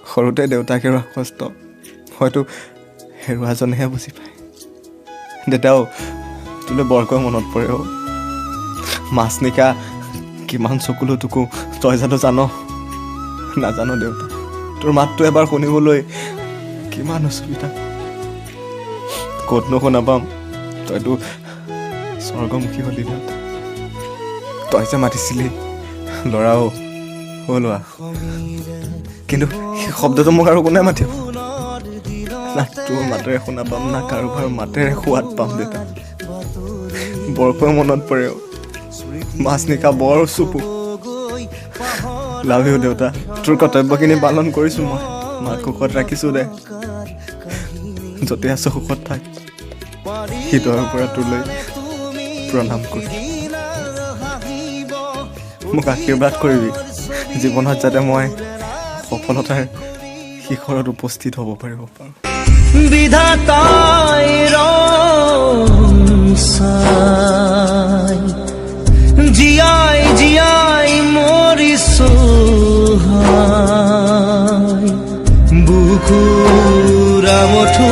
সৰুতে দেউতাক হেৰুৱা কষ্ট হয়তো হেৰুৱাজনেহে বুজি পায়। দেউতাও তোলৈ বৰকৈ মনত পৰে অ'। মাছ নিকা কিমান চকুলো তোকো তই জানো জান? নাজানো দেউতা, তোৰ মাতটো এবাৰ শুনিবলৈ কিমান অসুবিধা। ক'তনো শুনা পাম, তইতো স্বৰ্গমুখী হলি দেউতা। তই যে মাতিছিলি ল'ৰাও ল'ৰা, কিন্তু সেই শব্দটো মোক আৰু কোনে মাতিব? না তোৰ মাতেৰে শুনা পাম, না কাৰোবাৰ মাতেৰে সোৱাদ পাম দেউতা। বৰকৈ মনত পৰে অ'। মাছ নিকা বৰ চুপু। লাভ ইউ দেউতা, তোৰ কৰ্তব্যখিনি পালন কৰিছোঁ মই। মাক সুখত ৰাখিছোঁ দে। য'তে আছ সুখত থাক। হৃদয়ৰ পৰা তোলৈ প্ৰণাম কৰি মোক আশীৰ্বাদ কৰিবি জীৱনত, যাতে মই সফলতাৰ শিখৰত উপস্থিত হ'ব পাৰিব পাৰোঁ। বিধাতাই ৰং চাই জীয়াই জীয়াই মৰিছো বুকুৰা মুঠো